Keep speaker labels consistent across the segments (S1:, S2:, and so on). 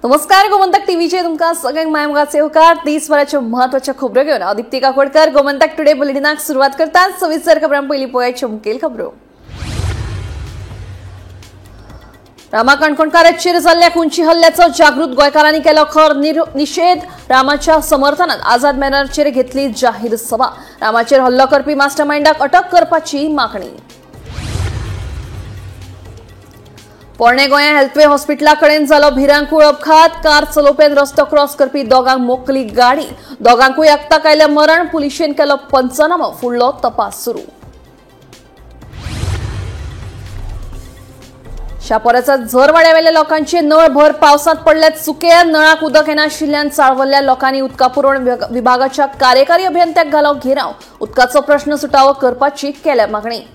S1: नमस्कार, गोमंतक टीव्हीचे तुमका सगळ्यांक मायमगाचे होकार 30 वरांच्या महत्वाच्या खबरो घेऊन दीप्ती काकोडकर गोमंतक टुडे बुलेटिनाक सुरुवात करतात। सविस्तर खबरां पयली पळोवया मुखेल खबरो। रामा काणकोणकाराचेर जाल्ल्या खुंची हल्ल्याचो जागृत गोंयकारांनी केलो खर निषेध। रामाच्या समर्थनात आझाद मॅनराचेर घेतली जाहीर सभा। रामाचेर हल्लो करपी मास्टरमाइंडाक अटक करपाची मागणी। पोरणे गोंया हेल्थवे हॉस्पिटला कडेन जालो भिरांकूळ अपघात। कार चलोवप्यान रस्तो क्रॉस करपी दोगांक मोकली गाडी। दोगांकूय एकताक आयले मरण। पुलिशेन केलो पंचनामो। फुडलो तपास सुरू। शापोराचा झर वाड्यावेल्या लोकांचे नळ भर पावसात पडल्यात सुके। नळाक उदक येनाशिल्ल्यान चाळवल्ल्या लोकांनी उदका पुरवण विभागाच्या कार्यकारी अभियंत्याक घालो घेराव। उदकाचो प्रश्न सुटावो करपाची केल्या मागणी।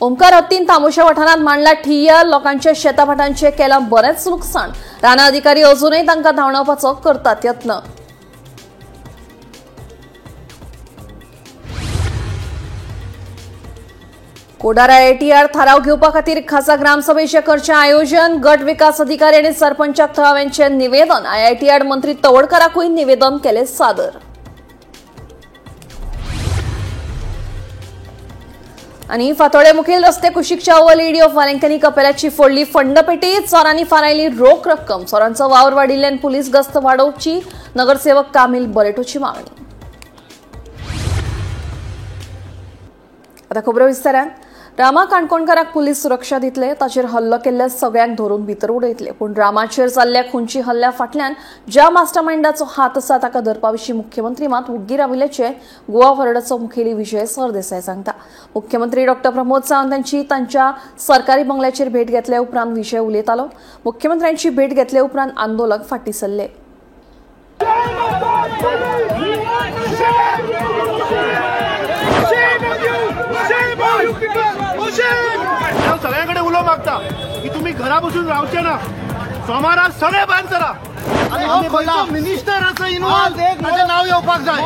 S1: ओमकार हत्तीन तामोशा वाठारांत मांडला ठिय्या। लोकांच्या शेताभाटांचे केलां बरेंच लुकसाण। राना अधिकारी अजूनय तांकां धांवडावपाचो करतात यत्न। कोडार IITR थाराव घेवपा खातीर खासा ग्रामसभेचे करचे आयोजन। गट विकास अधिकारी आनी सरपंचाक थळाव्यांचे निवेदन। IITR मंत्री तवडकराकूय निवेदन केले सादर। आणि फातोडे मुखेल रस्ते कुशिकच्या ओव्हर लेडी ऑफ वालेंकनी कपेलाची फोडली फंडपेटी। चोरांनी फारायली रोख रक्कम। चोरांचो वावर वाडिल्ल्यान पुलीस गस्त वाडोवची। नगरसेवक कामिल बरेटोची मागणी। आता खबरो विस्तारान। रामा काणकोणकाराक पुलीस सुरक्षा दितले, ताचेर हल्लो केल्ल्या सगळ्यांक धरून भितर उडयतले। पूण रामाचेर जाल्ल्या खुंची हल्ल्या फाटल्यान ज्या मास्टरमाइंडाचो हात आसा ताका धरपाविशीं मुख्यमंत्री मात उग्गी राविल्ल्याचे गोवा फॉरवर्डाचो मुखेली विजय सरदेसाय सांगता। मुख्यमंत्री डॉ प्रमोद सावंत हांची तांच्या सरकारी बंगल्याचेर भेट घेतल्या उपरांत विजय उलयतालो। मुख्यमंत्र्यांची भेट घेतले उपरांत आंदोलक फाटीं सरले।
S2: सगळ्यांकडे उलो मागता की तुम्ही घरा बसून रावचे ना। सोमारा सगळे भायर सरा आणि खंयचो मिनिस्टर असो इन्वॉल्व ताचें नाव येवपाक जाय।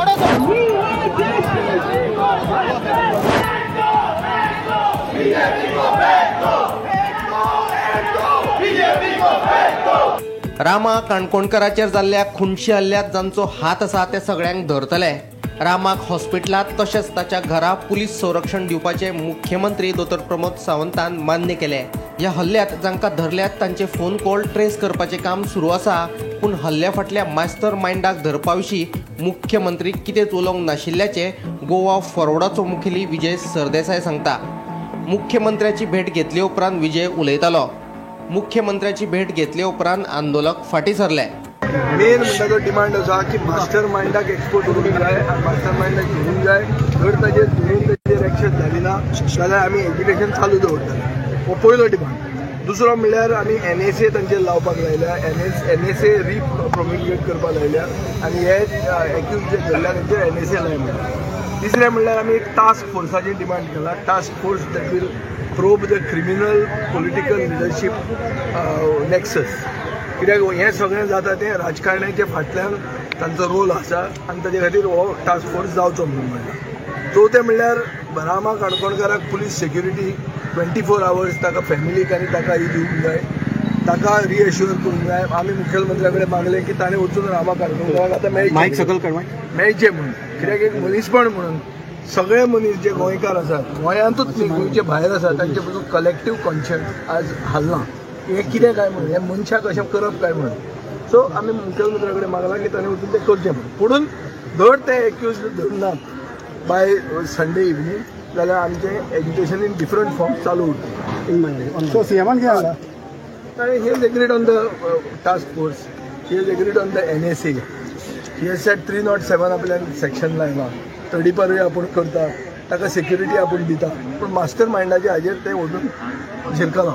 S3: रामा काणकोणकाराचेर जाल्ल्या खुंची हल्ल्यात जांचो हात आसा ते सगळ्यांक धरतले। रामाक हॉस्पिटलात तशेंच ताच्या घरा पुलीस संरक्षण दिवपाचे मुख्यमंत्री डॉ प्रमोद सावंतान मान्य केले। ह्या हल्ल्यात जांकां धरल्यात तांचे फोन कॉल ट्रेस करपाचे काम सुरू आसा। पूण हल्ल्या फाटल्या मास्टर माइंडाक धरपाविशीं मुख्यमंत्री कितेंच उलोवंक नाशिल्ल्याचे गोवा फॉरवर्डाचो मुखेली विजय सरदेसाय सांगता। मुख्यमंत्र्याची भेट घेतले उपरांत विजय उलयतालो। मुख्यमंत्र्याची भेट घेतले उपरांत आंदोलक फाटीं सरले।
S4: मेन म्हणटा तो डिमांड आसा की मास्टर माइंडाक एक्सपोर्ट करूंक जाय आनी मास्टर माइंडाक घेवूंक जाय। जर ताजेर धरून ताजेर एक्शन जाली ना जाल्यार आमी एज्युकेशन चालू दवरतले। हो पयलो डिमांड। दुसरो म्हणल्यार आमी NSA तांचेर लावपाक लायल्या। NSA रिप्रोमिगेट करपाक लायल्या आनी हे एक्यूज जे धरल्या तांचेर NSA लाय म्हणटा। तिसरें म्हणल्यार आमी एक टास्क फोर्साची डिमांड केला। Task force that will probe the criminal political leadership nexus. कित्याक हें सगळें जाता तें राजकारण्याच्या फाटल्यान तांचो रोल आसा आनी ताचे खातीर हो टास्क फोर्स जावचो म्हणून म्हणटा। चवथें म्हणल्यार रामा काणकोणकाराक पुलीस सेक्युरिटी 24 आवर्स ताका फॅमिलीक आनी ताका ही दिवंक जाय। ताका रिएश्युअर करूंक जाय। आमी मुखेलमंत्र्या कडेन मागलें की ताणें वचून रामा काणकोणकाराक आतां मेळचें म्हणून। कित्याक एक मनीसपण म्हणून सगळे मनीस जे गोंयकार आसात, गोंयांतूच न्ही गोंयचे भायर आसात, तांचे पसून कलेक्टीव कॉन्शियस आज हालना। हे कितें काय म्हणून, हे मनशाक अशें करप काय म्हणून। सो आमी मुखेलमंत्र्या कडेन मागला की ताणें वचून तें करचें म्हणून। पुणून धर ते एक्यूज धरनात बाय संडे इवनिंग जाल्यार आमचें एज्युकेशन इन डिफरंट फॉर्म्स चालू उरतलें। सो सीएमान कितें सांगलां? ताणें he has agreed on the task force, he has agreed on the NSA, he has set 307 आपल्यान सेक्शन लायला। तडीपारूय आपूण करता, ताका सेक्युरिटी आपूण दिता, पूण मास्टर माइंडाचे हाजेर ते वचून शिरकला।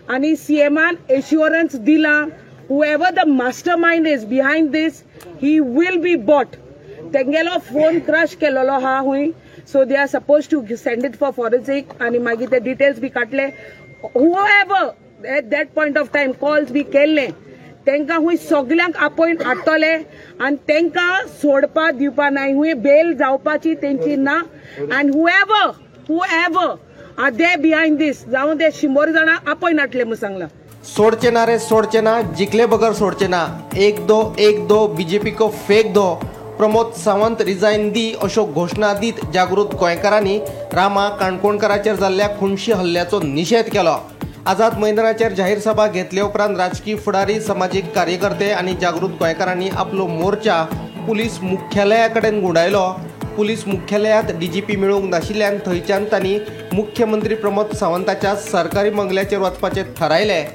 S5: आणि सीएमान एश्युरन्स दिला whoever the mastermind is behind this, he will be bought. तेंगेलो फोन क्रश केलेलो हा हुई, so they are supposed to send it for forensic आणि मागीर ते डिटेल्स बी काटले। whoever at that point of time calls बी केल्ले तेंका हुई सगळ्यांक अपॉइंट हाडटले आणि तेंका सोडपा दिवपा नाही हुई, बेल जावपाची तेंची ना। and whoever are there behind this, जावं ते 100 जाणां अपॉइंट हाडले म्हणून सांगला।
S3: सोडचे ना रे सोडचे ना, जिकले बगर सोडचे ना, 1-2 बीजेपी को फेक दो, प्रमोद सावंत रिजाईन दी अशो घोषणा दीत जागृत गोंयकारांनी रामा काणकोणकाराचेर जाल्ल्या खुनशी हल्ल्याचो निषेध केलो. आझाद मैदानाचेर जाहीर सभा घेतले उपरांत राजकीय फुडारी, सामाजीक कार्यकर्ते आनी जागृत गोंयकारांनी आपलो मोर्चा पुलीस मुख्यालया कडेन गुंडायलो. पुलीस मुख्यालयांत डीजीपी मेळूंक नाशिल्ल्यान थंयच्यान तांणी मुख्यमंत्री प्रमोद सावंताच्या सरकारी बंगल्याचेर वचपाचें थारायलें.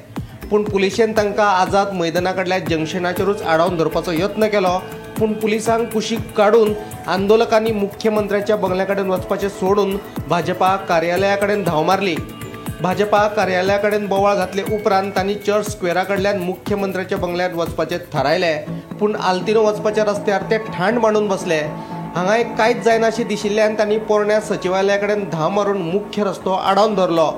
S3: पूण पुलिशेन तांकां आझाद मैदाना कडल्या जंक्शनाचेरूच आडावन धरपाचो यत्न केलो. पूण पुलिसांक कुशीक काडून आंदोलकांनी मुख्यमंत्र्याच्या बंगल्या कडेन वचपाचें सोडून भाजपा कार्यालया कडेन धांव मारली. भाजपा कार्यालया कडेन बोवाळ घातले उपरांत तांणी चर्च स्क्वेअरा कडल्यान मुख्यमंत्र्याच्या बंगल्यात वचपाचें थारायलें. पूण आल्तिनो वचपाच्या रस्त्यार ते ठाण मांडून बसले. हांगा एक कांयच जायना अशें दिशिल्ल्यान तांणी पोरण्या सचिवालया कडेन धांव मारून मुख्य रस्तो आडावन धरलो.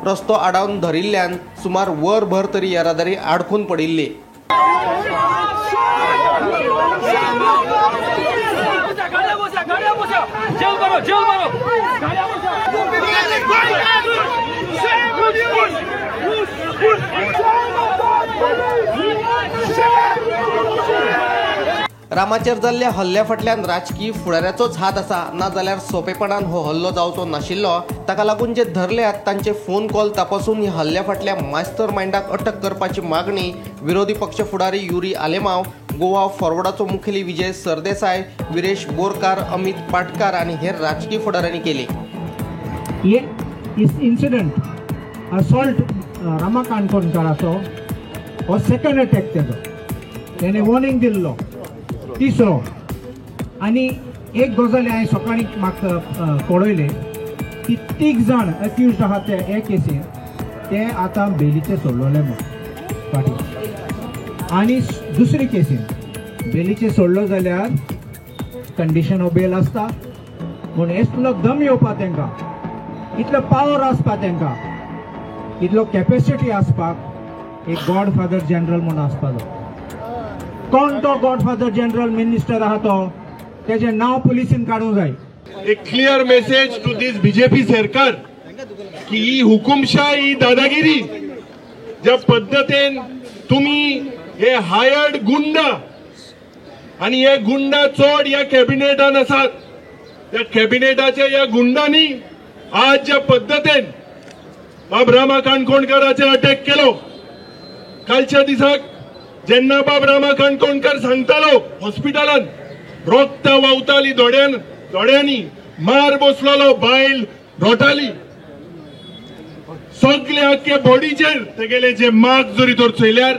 S3: रस्तो आडावन धरिल्ल्यान सुमार वरभर तरी येरादारी आडखून पडिल्ली. रामाचेर जाल्ल्या हल्ल्या फाटल्यान राजकीय फुडाऱ्याचोच हात आसा, ना जाल्यार सोंपेपणान हो हल्लो जावचो नाशिल्लो. ताका लागून जे धरल्यात तांचे फोन कॉल तपासून ह्या हल्ल्या फाटल्या मास्टर मायंडाक अटक करपाची मागणी विरोधी पक्ष फुडारी युरी आलेमांव, गोवा फॉरवर्डाचो मुखेली विजय सरदेसाय, विरेश बोरकार, अमित पाटकार आनी हेर राजकीय फुडाऱ्यांनी केली.
S6: इन्सिडंट असॉल्ट रामा काणकोणकाराचो हो सेकंड अटॅक तेजो. तेणे वॉर्निंग दिल्लो तिसरो. आनी एक गजाल हांवें सकाळीं म्हाका कळयलें की 3 जाण अक्यूज्ड आहात ते हे केसीन ते आतां बेलीचे सोडलोले म्हूण फाटीं. आनी दुसरी केसीन बेलीचे सोडलो जाल्यार कंडिशन ऑफ बेल आसता. पूण इतलो दम येवपा तांकां, इतलो पावर आसपा तांकां, इतलो कॅपेसिटी आसपाक एक गॉडफादर जनरल म्हूण आसपाचो. कोण तो गॉडफादर जनरल मिनिस्टर आहा तो, तेजे नाव पुलिसीन काढूंक जाय.
S2: एक clear message to this BJP सरकार की ही हुकुमशाही, ही दादागिरी ज्या पद्धतीन तुम्ही हे हायर्ड गुंडा आणि हे गुंडा चोड या कॅबिनेटान आसात, त्या कॅबिनेटाच्या या गुंडांनी आज ज्या पद्धतीन बाब रामा काणकोणकाराचेर अटॅक केलो. कालच्या दिसाक जेन्ना बाब रामा काणकोणकार सांगतालो हॉस्पिटलान रोगता वावताली दोड्यांनी, मार बसलेलो, बायल रोटाली, सगळे आख्खे बॉडीचेर तेगेले जे मार्क्स जरी तर चयल्यार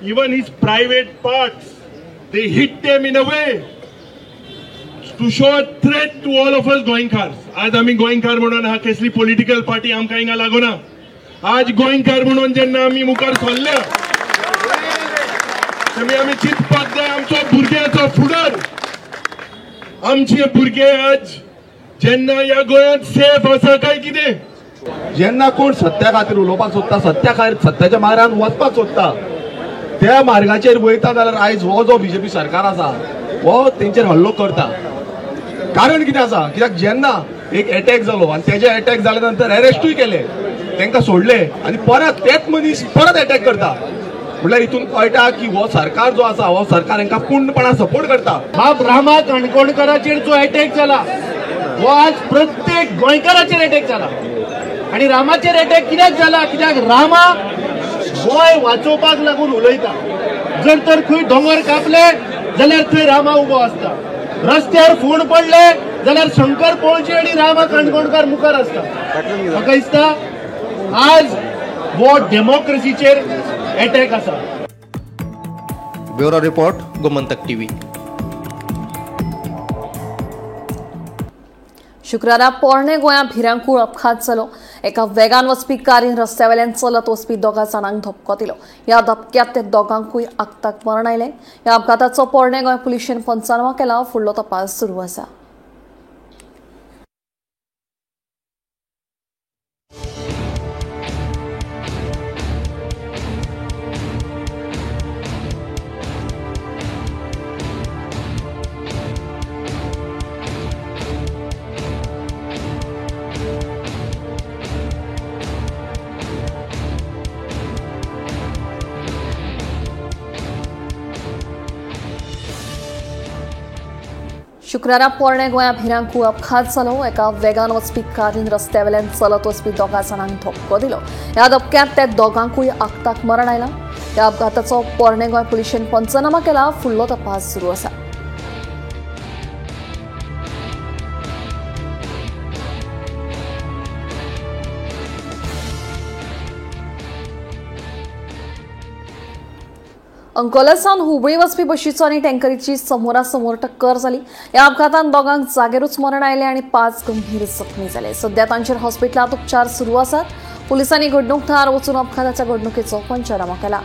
S2: even his private parts they hit them in a way to show a threat to all of us गोंयकार. आज आमी गोंयकार म्हणून हा कसली पॉलिटिकल पार्टी आमकां हिंगा लागोना. आज गोंयकार म्हणून जेन्ना आमी मुखार सरल्या आमी चिंतपाक जाय आमचो भुरग्याचो फुडार. आमचे भुरगे आज जेन्ना ह्या गोंयांत सेफ आसा काय कितें,
S4: जेन्ना कोण सत्या खातीर उलोवपाक सोदता, सत्याच्या मार्गान वचपाक सोदता, त्या मार्गाचेर वयता जाल्यार आयज हो जो बीजेपी सरकार आसा हो तेंचेर हल्लो करता. कारण कितें आसा, कित्याक जेन्ना एक अटॅक जालो आनी तेजे अटॅक जाल्या नंतर अरेस्टूय केले, तांकां सोडले आनी परत तेच मनीस परत अटॅक करता. म्हटल्यार हितून कळटा की हो सरकार जो आसा हो सरकार हांकां पूर्णपणान सपोर्ट करता.
S6: हा रामा काणकोणकाराचेर जो अटॅक जाला हो आज प्रत्येक गोंयकाराचेर अटॅक जाला. आणि रामाचेर अटॅक कित्याक जाला, कित्याक रामा गोंय वाचोवपाक लागून उलयता. जर तर खंय दोंगर कापले जाल्यार थंय रामा उबो आसता, रस्त्यार फोड पडले जाल्यार शंकर पळची आनी रामा काणकोणकार मुखार आसता. म्हाका दिसता आज हो डेमोक्रेसीचेर अटॅक आसा.
S3: Bureau report, Gomantak TV.
S1: शुक्रारा पोरणे गोंया भिरांकूळ अपघात जालो. एका वेगान वचपी कारीन रस्त्यावेल्यान चलत वचपी दोगा जाणांक धपको दिलो. ह्या धपक्यात ते दोगांकूय आगताक मरण आयलें. ह्या अपघाताचो पोरणे गोंय पुलिशेन पंचनामा केला. फुडलो तपास सुरू आसा. शुक्रारा पोरणे गोंया भिरांकू अपघात जालो. एका वेगान वचपी कारीन रस्त्यावेल्यान चलत वचपी दोगा जाणांक धक्को दिलो. ह्या धपक्यांत त्या दोगांकूय आगताक मरण आयलां. ह्या अपघाताचो पोरणे गोंय पुलिशेन पंचनामा केला. फुडलो तपास सुरू आसा. अंकोलासावन हुबळी वचपी बशीचो आनी टँकरीची समोरासमोर टक्कर जाली. ह्या अपघातांत दोगांक जागेरूच मरण आयलें आनी 5 गंभीर जखमी जाले. सध्या तांचेर हॉस्पिटलांत उपचार सुरू आसात. पुलिसांनी घडणूक थळार वचून अपघाताच्या घडणुकेचो पंचनामा केला.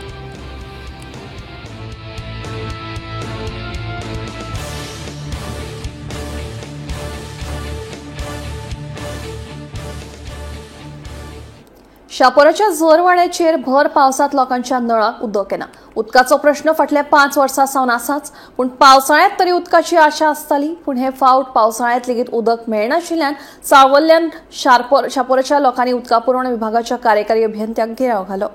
S1: शापोराच्या झरवाड्याचेर भर पावसांत लोकांच्या नळाक उदक येना. उदकाचो प्रश्न फाटल्या 5 वर्सां सावन आसाच. पूण पावसाळ्यांत तरी उदकाची आशा आसताली. पूण हे फावट पावसाळ्यांत लेगीत उदक मेळनाशिल्ल्यान चाळवल्ल्यान शापोराच्या लोकांनी उदका पुरवण विभागाच्या कार्यकारी अभियंत्यांक घेराव घालो.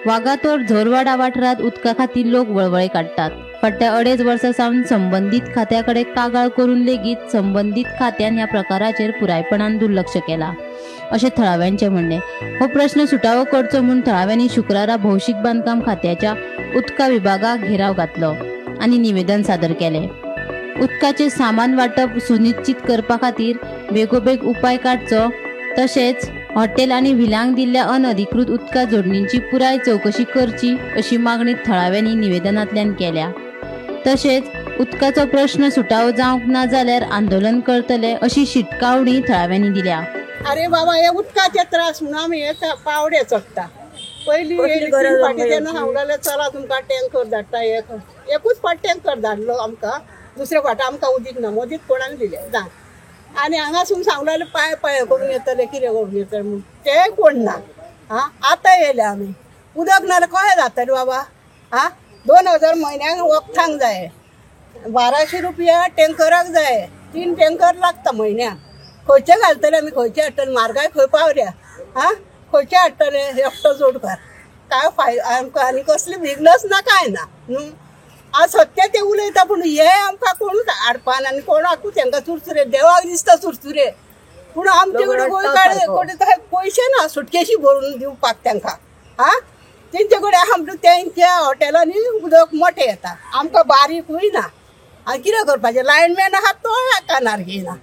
S7: वागातोर झरवाडा वाठारांत उदका खातीर लोक वळवळे काडटात. फाटल्या 2.5 वर्सां सावन संबंधीत खात्याकडे कागाळ करून लेगीत संबंधीत खात्यान ह्या प्रकाराचेर पुरायपणान दुर्लक्ष केला अशें थळाव्यांचें म्हणणें. हो प्रश्न सुटावो करचो म्हूण थळाव्यांनी शुक्रारा भौशीक बांदकाम खात्याच्या उदका विभागाक घेराव घातलो आनी निवेदन सादर केलें. उदकाचें सामान वांटप सुनिश्चित करपा खातीर बेगोबेग उपाय काडचो, तशेंच हॉटेल आनी व्हिलांक दिल्ल्या अनधिकृत उदका जोडणींची पुराय चवकशी करची अशी मागणी थळाव्यांनी निवेदनांतल्यान केल्या. तशेंच उदकाचो प्रश्न सुटावो जावंक ना जाल्यार आंदोलन करतले अशी शिटकावणी थळाव्यांनी दिल्या.
S8: अरे बाबा हे उदकाचे त्रास म्हणून आमी हे पावडे चडटा. पयलीं फाटी तेन्ना सांगलेलें चला तुमकां टँकर धाडटा. एकूच फाट टँकर धाडलो आमकां. दुसरे फावट आमकां उदीक ना, मदींच कोणाक दिलें जा. आनी हांगासून सांगलेलें पाय करून येतले कितें करून येतले म्हूण तेंय कोण ना. आतां येयले आमी. उदक नाल्यार कशें जातलें बाबा. 2000 म्हयन्याक वखदांक जाय, 1200 रुपया टँकराक जाय, 3 टँकर लागता म्हयन्याक. खंयचे घालतले आमी, खंयचे हाडटले? म्हारगाय खंय पावल्या. खंयचे हाडटले एकटो जोडकार? काय आमकां आनी कसली बिजनस ना काय ना. आज सत्य ते उलयता पूण हे आमकां कोण हाडपान आनी कोणाकूच तांकां चुरचुरे देवाक दिसता चुरचुरे. पूण आमचे कडेन पयशे ना सुटकेशी भरून दिवपाक तांकां. तेंचे कडेन आमच्या तेंच्या हॉटेलांनी उदक मोठें येता, आमकां बारीकूय ना. आनी कितें करपाचें? लायनमॅन आहा तो कानार घेयना.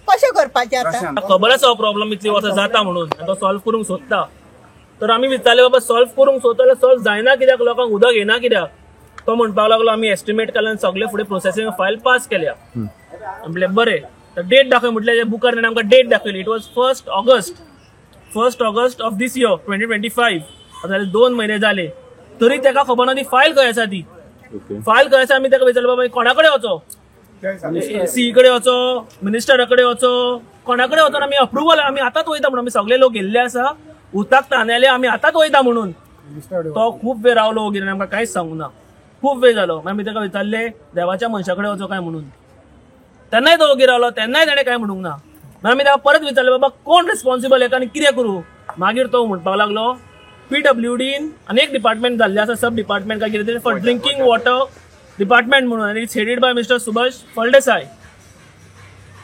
S8: कशें करपाचें आतां?
S9: खबर आसा हो प्रॉब्लम इतली वर्सां जाता म्हणून, तो सॉल्व करूंक सोदता. तर आमी विचारलें बाबा सॉल्व करूंक सोदता सॉल्व जायना कित्याक, लोकांक उदक येना कित्याक? तो म्हणपाक लागलो आमी एस्टिमेट केला आनी सगळे फुडें प्रोसेसींग फायल पास केल्या. म्हणलें बरें, तर डेट दाखय म्हटलें. बुकार ताणें आमकां डेट दाखयली. It was 1 August of this year 2025. जाल्यार 2 म्हयने जाले तरी ताका खबर ना ती फायल खंय आसा. ती फायल खंय आसा आमी ताका विचारलें बाबा कोणा कडेन वचो? सी कडेन वचो, मिनिस्टरा कडेन वचो, कोणा कडेन वचोन आमी अप्रुवल आमी आतांच वयता म्हणून आमी सगळे लोक गेल्ले आसा. उदकाक तांदले आमी आतांच वयता म्हणून. तो खूब वेळ रावलो वगैरे, आमकां कांयच सांगूं ना. खूब वेळ जालो. आमी ताका विचारलें देवाच्या मनशा कडेन वचो काय म्हणून. तेन्नाय तो वगैरे रावलो. तेन्नाय ताणें कांय म्हणूंक ना. आमी ताका परत विचारलें बाबा कोण रिस्पॉन्सिबल हेका आनी कितें करूं? मागीर तो म्हणपाक लागलो PWDन अनेक डिपार्टमेंट जाल्ले आसा, सब डिपार्टमेंट काय कितें फॉर ड्रिंकींग वॉटर डिपार्टमेंट म्हणून, आनी it's headed by mister Subhash Phaldesai.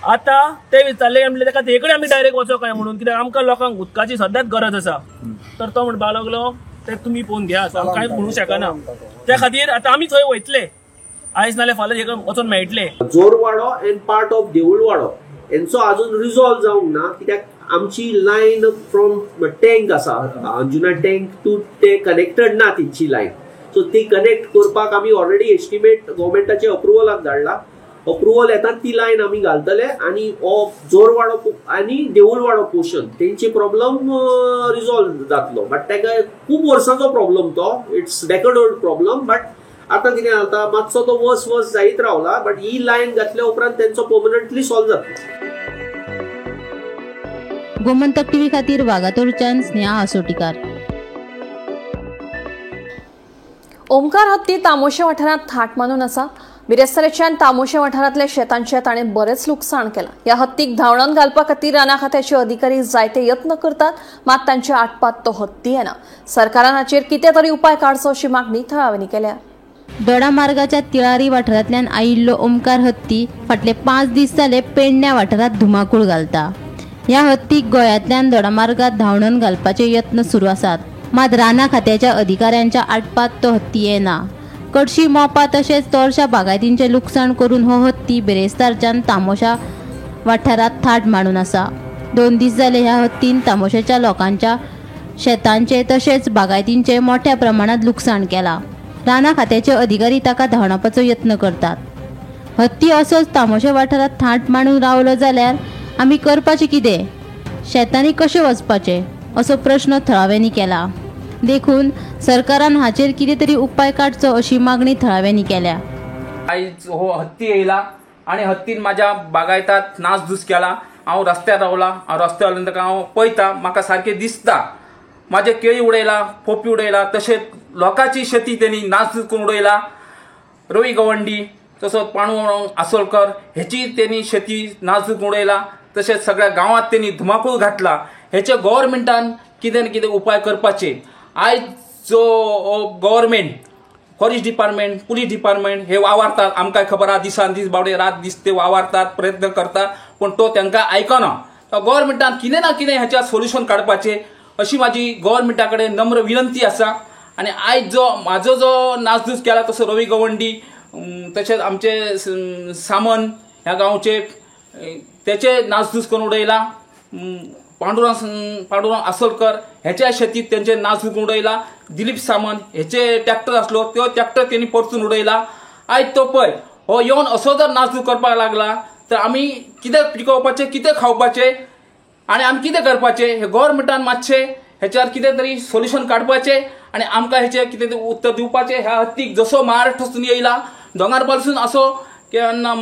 S9: आतां ते विचारले आमी ताका ते कडेन आमी डायरेक्ट वचो काय म्हणून, कित्याक आमकां लोकांक उदकाची सद्याच गरज आसा. तर तो म्हणपाक लागलो ते तुमी पळोवन घेयात, हांव कांय म्हणूंक शकना. त्या खातीर आतां आमी थंय वयतले आयज नाल्यार फाल्यां वचून मेळटले.
S10: जोरवाडो एंड पार्ट ऑफ देऊळवाडो हेंचो अजून रिजॉल्व जावंक ना, कित्याक आमची लायन फ्रॉम टँक आसा, अंजुना टँक टू ते कनेक्टेड ना तेंची लायन. सो ती कनेक्ट करपाक आमी ऑलरेडी एस्टिमेट गव्हर्मेंटाचे अप्रुवलाक धाडला. अप्रुवल येता ती लायन आमी घालतले आनी जोरवाडो आनी देऊळवाडो पोर्शन तेंची प्रॉब्लम रिजॉल्व जातलो. बट ताका खूब वर्सांचो प्रॉब्लम तो, it's decade old problem. But आतां कितें जाता मातसो तो वर्स जायत रावला. बट ही लायन घातल्या उपरांत तेंचो पर्मनंटली सॉल्व जातलो.
S7: गोमंतक टीव्ही खातीर वागातोरच्यान स्नेहा असोटीकार.
S1: ओमकार हत्ती तामोशे वाठारांत थाट मानून आसा. बिरेस्तारेच्यान तामोशे वाठारांतल्या शेतांचें ताणें बरेंच लुकसाण केलां. ह्या हत्तीक धांवडावन घालपा खातीर राना खात्याचे अधिकारी जायते यत्न करतात, मात तांच्या आटपात तो हत्ती येना. सरकारान हाचेर कितें तरी उपाय काडचो अशी मागणी थळाव्यांनी केल्या.
S7: दोडामार्गाच्या तिळारी वाठारांतल्यान आयिल्लो ओमकार हत्ती फाटले 5 दीस जाले पेडण्या वाठारांत धुमाकूळ घालता. ह्या हत्तीक गोंयांतल्यान दोडामार्गात धांवडोवन घालपाचे यत्न सुरू आसात. मात राना खात्याच्या अधिकाऱ्यांच्या आटपात तो हत्ती येना. कडशी मोपा तशेंच चडशा बागायतींचे लुकसाण करून हो हत्ती बेरेस्तारच्यान तामोशा वाठारांत थाट मांडून आसा. 2 दीस जाले ह्या हत्तीन तामोशेच्या लोकांच्या शेतांचे तशेंच बागायतींचे मोठ्या प्रमाणात लुकसाण केला. राना खात्याचे अधिकारी ताका धांवडावपाचो यत्न करतात. हत्ती असोच तामोशे वाठारांत थाट मांडून रावलो जाल्यार आमी करपाचें कितें? शेतांनी कशें वचपाचें असो प्रश्न थळाव्यांनी केला. देखून सरकारान हाचेर कितें तरी उपाय काडचो अशी मागणी थळाव्यांनी केल्या.
S11: आयज हो हत्ती येयला आनी हत्तीन म्हाज्या बागायतात नासधूस केला. हांव रस्त्यार रावला. रस्त्यार रावल्यान ताका हांव पळयता. म्हाका सारकें दिसता म्हाजे केळी उडयला, पोपी उडयला, तशेंच लोकांची शेती तेणी नासधूस करून उडयला. रवी गवंडी तसोच पाणू आसोलकर हेची तेणी शेती नासधूस करून उडयला. तशेंच सगळ्या गांवांत तेणी धुमाकूळ घातला. हेचे गव्हर्मेंटान कितें ना कितें उपाय करपाचे. आयज जो government forest department, police department हे वावरतात. आमकां खबर आहा दिसान दीस बावडे रात दीस ते वावरतात, प्रयत्न करतात, पण तो तांकां आयकना. गव्हर्मेंटान कितें ना कितें हेच्या सोल्युशन काडपाचें अशी म्हाजी गव्हर्मेंटा कडेन नम्र विनंती आसा. आनी आयज जो म्हाजो जो नासधूस केला तसो रवी गवंडी तशेंच आमचे सामन ह्या गांवचे तेचे नासधूस करून उडयला. पांडुरंग आसोलकर हेच्या शेतीत तेंचे नासधूस करून उडयला. दिलीप सामंत हेचे ट्रॅक्टर आसलो तो ट्रॅक्टर तेणी परतून उडयला. आयज तो पळय हो येवन असो जर नासधूस करपाक लागला तर आमी कितें पिकोवपाचें, कितें खावपाचें आनी आमी कितें करपाचें? हे गव्हर्मेंटान मातशें हेच्यार कितें तरी सोल्युशन काडपाचें आनी आमकां हेचें कितें तरी उत्तर दिवपाचें. ह्या हत्तीक जसो महाराष्ट्रासून येयला, दोंगार पासून असो किंवा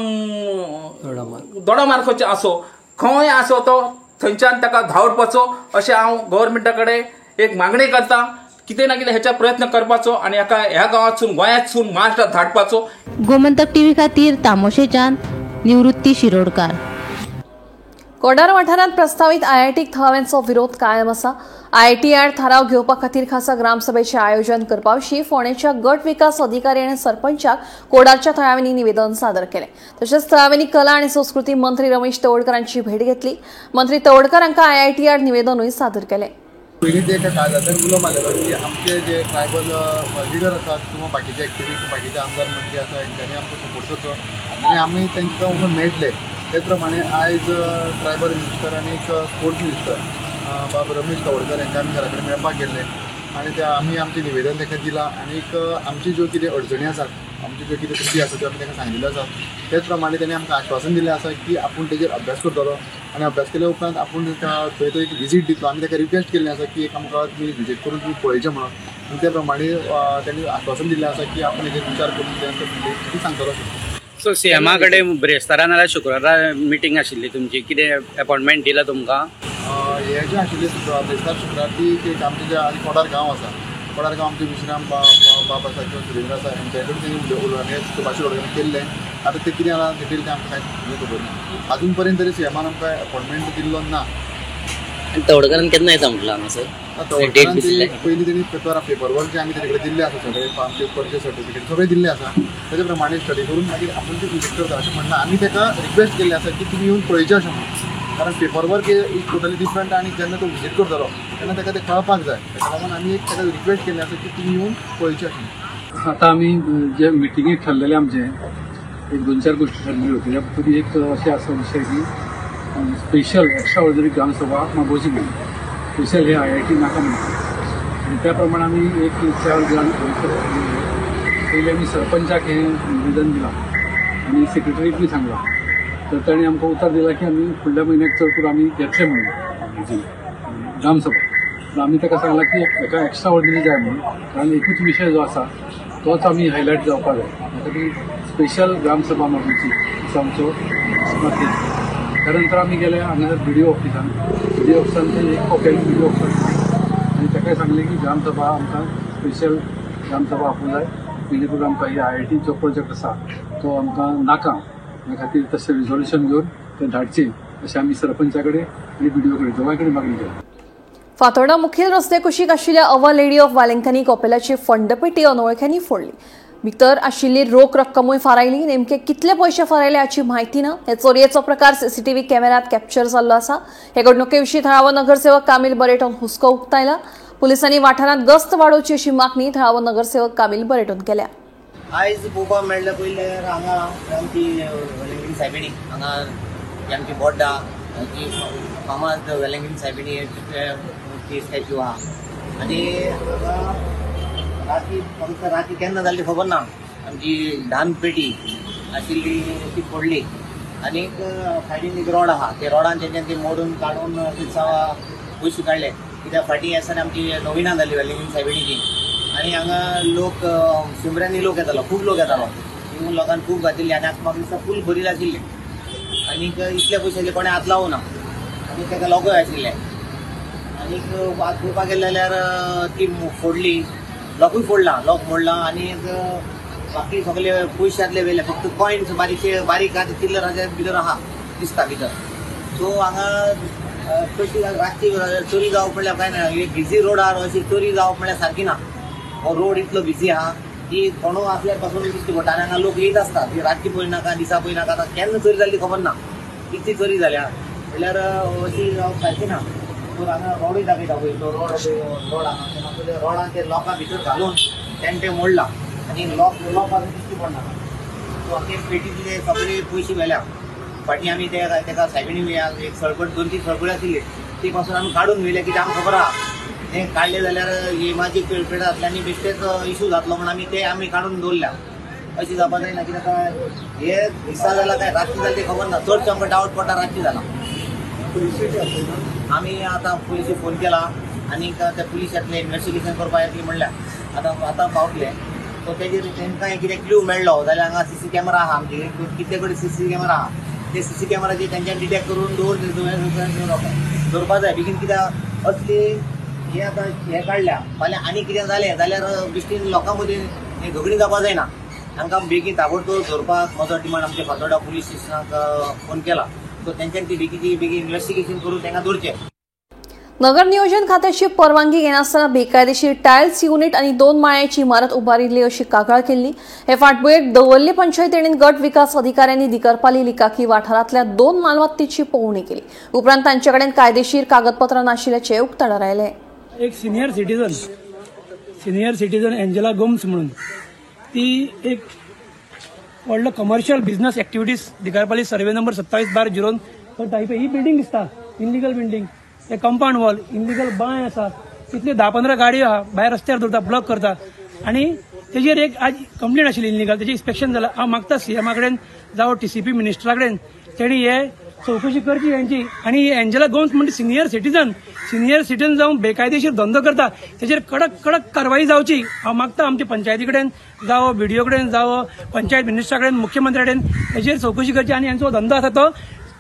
S11: दोडामार्गाचे असो खंय असो तो थंयच्यान ताका धांवडपाचो अशें हांव गव्हर्मेंटा कडेन एक मागणी करता. कितें ना कितें हेच्या प्रयत्न करपाचो आनी हाका ह्या गांवांतसून गोंयांतसून महाराष्ट्रांत धाडपाचो.
S7: गोमंतक टीव्ही खातीर तामोशेच्यान निवृत्ती शिरोडकार.
S1: कोडार वाठारात प्रस्तावित आयआयटीक थळाव्यांचो विरोध कायम आसा. आयआयटी आड थाराव घेवपा खातीर खासा ग्रामसभेचे आयोजन करपा विशीं फोंडेच्या गट विकास अधिकारी आनी सरपंचाक कोडारच्या थळाव्यांनी निवेदन सादर केलें. तशेंच थळाव्यांनी कला आनी संस्कृती मंत्री रमेश तवडकरांची भेट घेतली. मंत्री तवडकर हांकां आयआयटी आड निवेदनूय सादर केलें.
S4: पयलीं ते एका कायद्याचेर उलो मारलेलो की आमचे जे ट्रायबल लिडर आसात किंवा बाकीचे एक्टिविस्ट बाकीचे आमदार मंत्री आसा हेंच्यांनी आमकां सपोर्ट करचो आनी आमी तांकां उलोवन मेळटले. तेच प्रमाणे आयज ट्रायबल मिनिस्टर आनी स्पोर्ट्स मिनिस्टर बाब रमेश तवडकर हांकां आमी घरा कडेन मेळपाक गेल्ले आनी ते आमी आमचें निवेदन ताका दिलां आनी आमची ज्यो कितें अडचणी आसात, आमची ज्यो कितें त्रुटी आसा त्यो आमी ताका सांगिल्ल्यो आसात. तेच प्रमाणे ताणें आमकां आश्वासन दिल्लें आसा की आपूण तेजेर अभ्यास करतलो आनी अभ्यास केल्या उपरांत आपूण थंय तो एक विजीट दितलो. आमी ताका रिक्वेस्ट केल्लें आसा की एक आमकां तुमी विजीट करून तुमी पळयचें म्हणून. आनी त्या प्रमाणे ताणें आश्वासन दिल्लें आसा की आपूण हेजेर विचार करून तें सांगतलो.
S12: सो सीएमा कडेन ब्रेस्तारा नाल्यार शुक्रारा मिटींग आशिल्ली तुमची, कितें अपॉइंटमेंट दिला तुमकां?
S4: हे जे आशिल्ले ब्रेस्तार शुक्रार ती एक आमचे जे आनी कोडार गांव आसा, कोडार गांव आमचे विश्राम बाब आसा किंवा सुरेंद्र आसा हेंच्या कडेन तेणी उलोवप भाशेन उलोवप केल्लें. आतां ते कितें जालां डिटेल तें आमकां कांय खबर ना. अजून पर्यंत तरी सीएमान आमकां अपॉइंटमेंट दिल्लो ना.
S12: तवडकरान केन्ना येता म्हटलं हांगासर?
S4: तवडकरान पयलीं तेणी पेपर वर्क जे आमी तेजे कडेन दिल्ले आसा सगळे फार्म पेपरचे सर्टिफिकेट सगळे दिल्ले आसा. तेजे प्रमाणे स्टडी करून मागीर आपूण ते विजीट करता अशें म्हणना. आमी ताका रिक्वेस्ट केल्ली आसा की तुमी येवन पळयचें अशें म्हणून. कारण paper work is totally different आनी जेन्ना तो विजीट करतलो तेन्ना ताका तें कळपाक जाय. ताका लागून आमी एक ताका रिक्वेस्ट केल्ली आसा की तुमी येवन पळयचें अशें.
S6: आता आमी जे मिटिंगेक थारलेले आमचे एक 2-4 गोष्टी ठरलेल्यो होत्यो. त्या पयली एक अशें आसा विशय की स्पेशल एक्स्ट्रा ऑर्डिनरी ग्रामसभा मागोवची म्हणून. स्पेशल हे आयआयटी नाका म्हणटा आनी त्या प्रमाणे आमी एक 4 जाण पयलीं आमी सरपंचाक हें निवेदन दिलां आनी सेक्रेटरीक बी सांगलां. तर ताणें आमकां उतर दिलां की आमी फुडल्या म्हयन्याक चड करून आमी घेतले म्हणून हेजी ग्रामसभा. तर आमी ताका सांगलां की हेका एक्स्ट्रा ऑर्डिनरी जाय म्हणून, कारण एकूच विशय जो आसा तोच आमी हायलायट जावपाक जाय. खातीर स्पेशल ग्रामसभा मागोवची असो आमचो मत. त्यानंतर आमी गेले हांगा BDO ऑफिसान. BDO ऑफिसान एक कॉपी BDO ऑफिसान आनी ताका सांगलें की ग्रामसभा आमकां स्पेशल ग्रामसभा आपूं जाय. जेणे करून आमकां ही आयआयटी जो प्रोजेक्ट आसा तो आमकां नाका. त्या खातीर तशें रिजोल्युशन घेवन ते धाडचें अशें आमी सरपंचा कडेन आनी BDO कडेन दोगांय कडेन मागणी केली.
S1: फातोर्डा मुखेल रस्ते कुशीक आशिल्ल्या अवर लेडी ऑफ वालेंकानी कपेलाची फंडपेटी अनवळख्यांनी फोडली. भितर आशिल्ली रोख रक्कमूय फारायली. नेमके कितले पयशे फारायले हाची म्हायती ना. हे चोरयेचो प्रकार सीसीटीव्ही कॅमेरात कॅप्चर जाल्लो आसा. हे घडणुके थळावो नगरसेवक कामील बरेटोन हुस्को उक्तायला. पुलिसांनी वाठारांत गस्त वाडोवची अशी मागणी थळावो नगरसेवक कामील बरेटोन केल्या.
S13: आयज पळोवपाक मेळ्ळें पयले हांगा आमची वेलंगिरी सायबिणी हांगा आमची बोड्डा जी फामाद वेलंगिरी सायबिणी ती स्टॅच्यू आहा आनी राती फक्त राती केन्ना जाल्ली खबर ना. आमची धान पेटी आशिल्ली ती फोडली आनीक फाटीन एक रोड आहा ते रोडान तेंच्यान ती मोडून काडून पयशे काडले. कित्याक फाटीं आसतना आमची नोविना जाल्ली वेलंगिरी सायबिणीची आनी हांगा लोक शिमऱ्यांनी लोक येतालो खूब लोक येतालो. तितून लोकांनी खूब घातिल्ली आनी म्हाका दिसता फूल भरिल्ली आशिल्ली आनीक इतले पयशांचे कोणें हात लावूं ना आनी ताका लोकूय आशिल्ले आनीक आत पळोवपाक गेले जाल्यार ती फोडली लॉकूय फोडला लॉक मोडला आनीक बाकी सगळे पयशांतले वेले फक्त कॉयन्स बारीकशे बारीक चिल्लराचे भितर आहा दिसता भितर. सो हांगा कशी रातची चोरी जावप म्हणल्यार काय ना. बिझी रोडार अशी चोरी जावप म्हणल्यार सारकी ना. हो रोड इतलो बिझी आहा की कोणू असल्यार पासून दिसता पडटा आनी हांगा लोक येत आसता ती रातची पळयनाका दिसा पळयनाका आतां केन्ना चोरी जाल्ली खबर ना. कितली चोरी जाल्या म्हणल्यार अशी जावप सारकी ना. सो हांगा रोडूय दाखयता पळय तो रोड हांगा रोडान ते लोकां भितर घालून तेणे मोडला आनी लॉक पासून दिसती पडनाका. सो ते पेटीतले सगळे पयशे व्हेल्या. फाटीं आमी तेका सायबिणी एक सळपट 2-3 सळपट आशिल्ली ती पासून आमी काडून व्हेले कित्याक आमकां खबर आहा ते काडले जाल्यार इमाजीक पेड आसल्यानी बेश्टेच इशू जातलो म्हणून आमी काडून दवरल्या. अशी जावपाक जायना कित्याक हे दिसा जाल्यार काय रातची जाली ते खबर ना. चडशे आमकां डावट पडटा रातची जाला. आमी आतां पुलिशेक फोन केला आनीक त्या पुलीस येतले इन्वेस्टिगेशन करपाक येतली म्हणल्यार आतां पावतले. सो तेजेर तांकां कितें क्ल्यू मेळ्ळो जाल्यार हांगा सीसी कॅमेरा आहा आमचे कितले कडेन सीसी कॅमेरा आहा ते सीसी कॅमेराचे तेंच्यानी डिटेक्ट करून दवरपाक जाय बेगीन. कित्याक असली हे आतां हे काडल्या फाल्यां आनी कितें जालें जाल्यार बिश्टीन लोकां मदीं झगडी जावपाक जायना. तांकां बेगीन ताबडतोब दवरपाक म्हजो डिमांड आमच्या फातोर्डा पुलीस स्टेशनाक फोन केला. सो तेंच्यांनी ती बेगीन इन्वेस्टिगेशन करून तांकां दवरचें.
S1: नगर नियोजन खात्याची परवानगी घेनासतना बेकायदेशीर टायल्स युनिट आणि 2 माळ्याची इमारत उबारिल्ली अशी कागाळ केल्ली. हे फाटभुंयेर दवर्ली पंचायतीन गट विकास अधिकाऱ्यांनी दिकरपाली लिकाकी वाठारांतल्या 2 मालमत्तेची पळोवणी केली. उपरांत तांचे कडेन कायदेशीर कागदपत्रां नाशिल्ल्याचे उक्ताडार आयले.
S14: एक सिनियर सिटीजन एंजेला गोम्स म्हणून ती एक व्हडलो कमर्शियल बिझनेस एक्टिविटीज दिकारपाली सर्वे नंबर 27/0 करता. ही बिल्डिंग दिसता इनलिगल बिल्डिंग. हे कंपाऊंड वॉल इनलिगल बांय आसा तितले 10-15 गाडयो आहा भायर रस्त्यार दवरता ब्लॉक करता आनी तेजेर एक आज कंप्लेंट आशिल्ली इनलिगल तेजें इन्स्पेक्शन जालां. हांव मागता सीएमा कडेन जावं TCP मिनिस्टरा कडेन तेणी हे चौकशी करची यांची. आनी एंजेला गोम्स म्हणजे सिनियर सिटीजन जावन बेकायदेशीर धंदो करता तेजेर कडक कारवाई जावची. हांव मागता आमच्या पंचायती कडेन जावं BDO कडेन जावं पंचायत मिनिस्टरा कडेन मुख्यमंत्र्या कडेन तेजेर चौकशी करची आनी हांचो धंदो आसा तो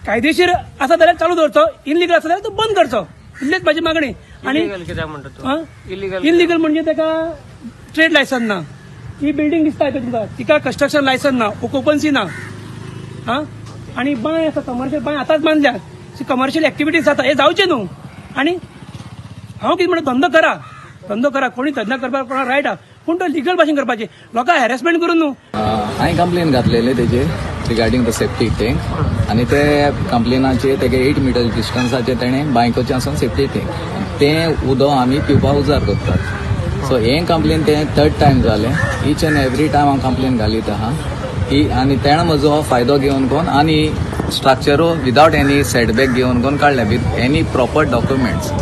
S14: कायदेशीर आसा जाल्यार चालू दवरचो. इनलिगल आसा जाल्यार तो बंद करचो. इतलीच म्हाजी मागणी. आनी इनलिगल म्हणजे ताका ट्रेड लायसन ना. ही बिल्डिंग दिसता तुमकां तिका कंस्ट्रक्शन लायसन ना ओकुपन्सी ना आनी बांय आसा कमर्शियल बांय आतांच बांदल्या. कमर्शियल एक्टिविटीज जाता हे जावचे न्हू. आनी हांव कितें म्हणटा धंदो करा कोणी धंदो करपाक कोणा रायट आहा पूण तो लिगल भाशेन करपाचें. लोकांक हॅरेसमेंट करून न्हू.
S15: हांवें कंप्लेन घातलेली तेजेर रिगार्डींग द सेफ्टी टँक आनी ते कंप्लेनाचेर तेगे 8 मिटर डिस्टन्साचेर तेणें बांयकोचे आसून सेफ्टी टँक तें उदक आमी पिवपाक उजार करतात. सो हें कंप्लेन तें 3rd टायम जालें. ईच एंड एवरी टायम हांव कंप्लेन घालीत आहा की आनी तेणें म्हजो फायदो घेवन कोन आनी स्ट्रक्चरो विदावट एनी सेटबॅक घेवन कोन काडलें विथ एनी प्रॉपर डॉक्युमेंट्स.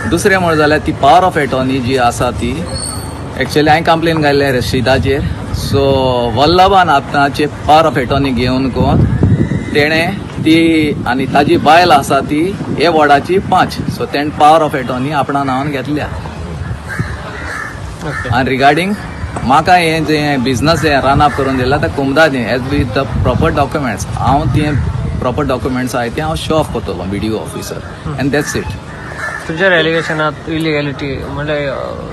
S15: दुसरें म्हण जाल्यार ती पावर ऑफ एटॉर्नी जी आसा ती एक्चुअली हांवें कंप्लेन घाल्लें रशिदाचेर. सो वल्लभान आपणाचे पावर ऑफ एटॉर्नी घेवन कोन तेणें ती आनी ताजी बायल आसा ती हे वॉर्डाची 5. सो तेणें पावर ऑफ एटॉर्नी आपणा नांवान घेतल्या. आनी रिगार्डींग म्हाका हें जें बिझनस हें रन अप करून दिला तें कुमदा न्ही as with the proper documents हांव ती प्रॉपर डॉक्युमेंट्स आहाय ते हांव शो ऑफ करतलो BDO officer and that's it.
S16: तुमच्या एलिगेशनात इलिगॅलिटी म्हणजे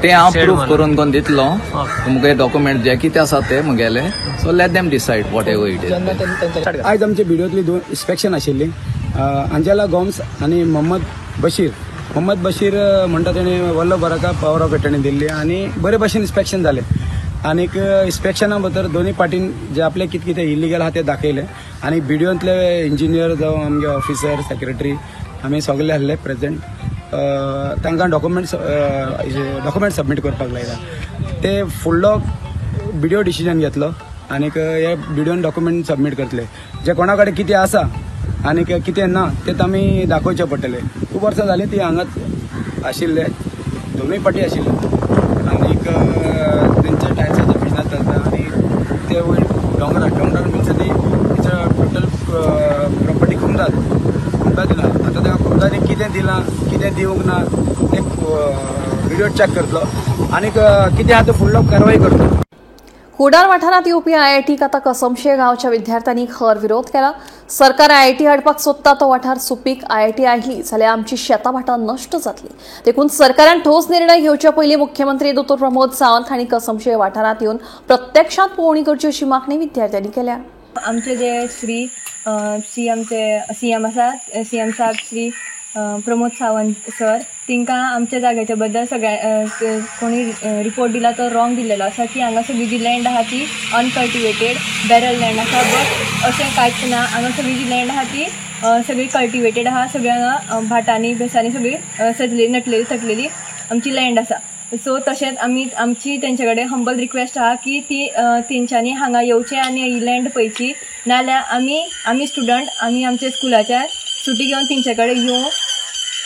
S15: ते हांव प्रूफ करून कोण दितलो तुमगे डॉक्युमेंट जे कितें आसा ते मुगेले. So let them decide whatever it is.
S17: आयज आमच्या BDOतली 2 इन्स्पेक्शन आशिल्ली. अंजेला गोम्स आनी मोहम्मद बशीर म्हणटा तेणें Vallabh Baraka power of attorney Delhi आनी बरे भाशेन इन्स्पेक्शन जालें. आनीक इन्स्पेक्शना भितर दोन्ही पार्टीन जे आपले कितें कितें इलिगल आहा ते दाखयले आनी बिडिओंतले इंजिनियर जावं आमगे ऑफिसर सेक्रेटरी आमी सगळे आहले प्रेजेंट तांकां डॉक्युमेंट सबमीट करपाक लायला ते फुडलो बिडिओ डिसिजन घेतलो आनीक हे बिडिओन डॉक्युमेंट सबमीट करतले जे कोणा कडेन कितें आसा आनीक कितें ना तें आमी दाखोवचें पडटलें खूब वर्सां जालीं ती हांगाच आशिल्ले दोनूय पार्टी आशिल्ले आनीक तेंचे टायल्साचो बिजनस चलता आनी ते वयर डोंगरार मिन्स ती टोटल प्रॉपर्टी खुंदात दिला आतां त्या खुंदांनी कितें दिलां कितें दिवंक ना ते व्हिडिओ चॅक करतलो आनीक कितें आहा तो फुडलो कारवाई करतलो.
S1: कुडाळ वाठारात येवपी IITक आता कसमशे गांवच्या विद्यार्थ्यांनी खर विरोध केला. सरकार IIT हाडपाक सोदता तो वाठार सुपीक IIT आयली जाल्यार आमची शेतां भाटां नश्ट जातली. देखून सरकारान ठोस निर्णय घेवच्या पयलीं मुख्यमंत्री दोतोर प्रमोद सावंत हांणी कसमशे वाठारात येवन प्रत्यक्षात पळोवणी करची अशी मागणी विद्यार्थ्यांनी केल्या.
S18: आमचे जे श्री सीएम आसा सीएम साहेब श्री प्रमोद सावंत सर तांकां आमच्या जाग्याच्या बद्दल सगळ्या कोणी रिपोर्ट दिला तो रॉंग दिलेलो आसा की हांगा सगळी जी लँड आहा ती अनकल्टिवेटेड बॅरल लँड आसा बट अशें कांयच ना. हांगा सगळी जी लँड आहा ती सगळी कल्टिवेटेड आहा सगळ्या हांगा भाटांनी बेसांनी सगळी सजलेली नटलेली थटलेली आमची लँड आसा. सो तशेंच आमची तेंचे कडेन हंबल रिक्वेस्ट आहा की ती तेंच्यांनी हांगा येवचें आनी ही लँड पळयची नाल्यार आमी स्टुडंट आमी आमच्या स्कुलाच्या सुटी घेवन तेंचे कडेन येवं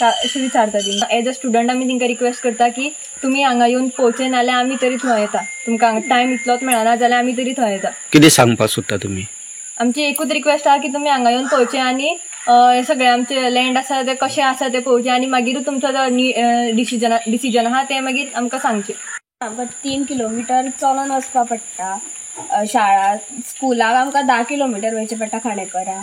S18: अशें विचारता तेंकां. एज अ स्टुडंट आमी तेंकां रिक्वेस्ट करता की तुमी हांगा येवन पळोवचें नाल्यार आमी तरी थंय येता. तुमकां हांगा टायम इतलोच मेळना जाल्यार आमी तरी थंय येता.
S12: कितें सांगपाक सोदता तुमी? आमची
S18: एकूच रिक्वेस्ट आहा की तुमी हांगा येवन पळोवचें आनी सगळे आमचे लँड आसा ते कशें आसा ते पळोवचें आनी मागीर तुमचो जो डिसिजन आहा तें मागीर आमकां सांगचें.
S19: 3 किलोमिटर चलून वचपा पडटा. शाळा स्कुलाक आमकां 10 किलोमिटर वयचें पडटा खांडेकरा.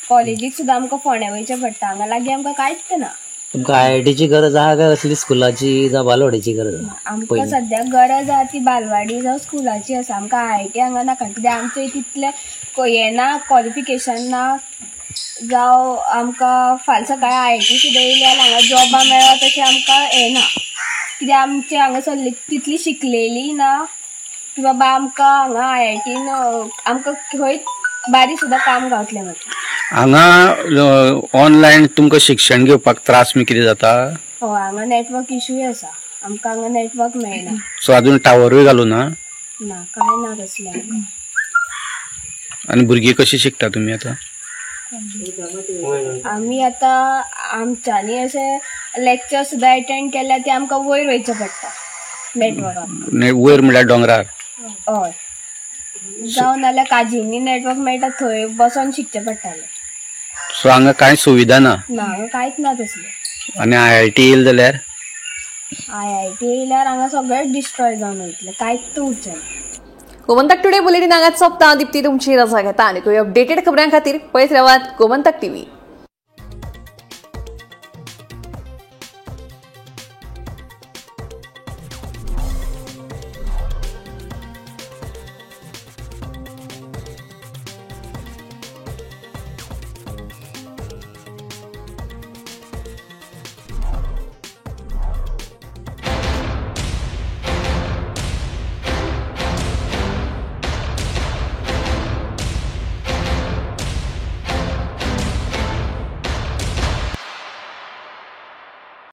S19: कॉलेजीक सुद्दां आमकां फोंड्या वयचें पडटा. हांगा लागीं आमकां कांयच ना.
S20: तुमकां IITची गरज आहा काय असली स्कुलाची जावं बालवाडीची गरज आहा?
S19: आमकां सद्या गरज आहा ती बालवाडी जावं स्कुलाची आसा. आमकां IIT हांगा नाका कित्याक आमचें तितलें हें ना क्वॉलिफिकेशन ना जावं आमकां फाल्यां सकाळीं IIT सुद्दां येयल्यार हांगा जॉबां मेळत तशें आमकां हें ना कित्याक आमचे हांगासर तितली शिकलेली ना की बाबा आमकां हांगा IITन आमकां खंय बारी सुद्दां काम गावतलें मागीर.
S12: हांगा ऑनलायन तुमकां शिक्षण घेवपाक त्रास बी कितें जाता?
S19: हय हांगा नेटवर्क इश्यूय आसा. आमकां हांगा नेटवर्क मेळना.
S12: सो अजून टावरूय घालूं ना?
S19: ना कांय ना तसलें आमकां.
S12: आनी भुरगीं कशीं शिकता तुमी आतां?
S19: आमी आतां आमच्यांनी अशें लेक्चर सुद्दां अटेंड केल्यार ते आमकां वयर वयचें पडटा नेटवर्काक.
S12: वयर म्हणल्यार डोंगरार?
S19: हय जावं नाल्यार काजींनी नेटवर्क मेळटा थंय बसून शिकचें पडटालें.
S12: सो हांगा कांय सुविधा ना?
S19: ना हांगा कांयच ना तसलें.
S12: आनी IIT येयलें जाल्यार?
S19: IIT येयल्यार हांगा सगळें डिस्ट्रॉय जावन वयतलें कांयच उरचें ना.
S1: गोमंतक टुडे बुलेटिन हांगाच सोंपता. दिप्ती तुमची रजा घेता आनी खंय अपडेटेड खबरां खातीर पळयत रावात गोमंतक TV.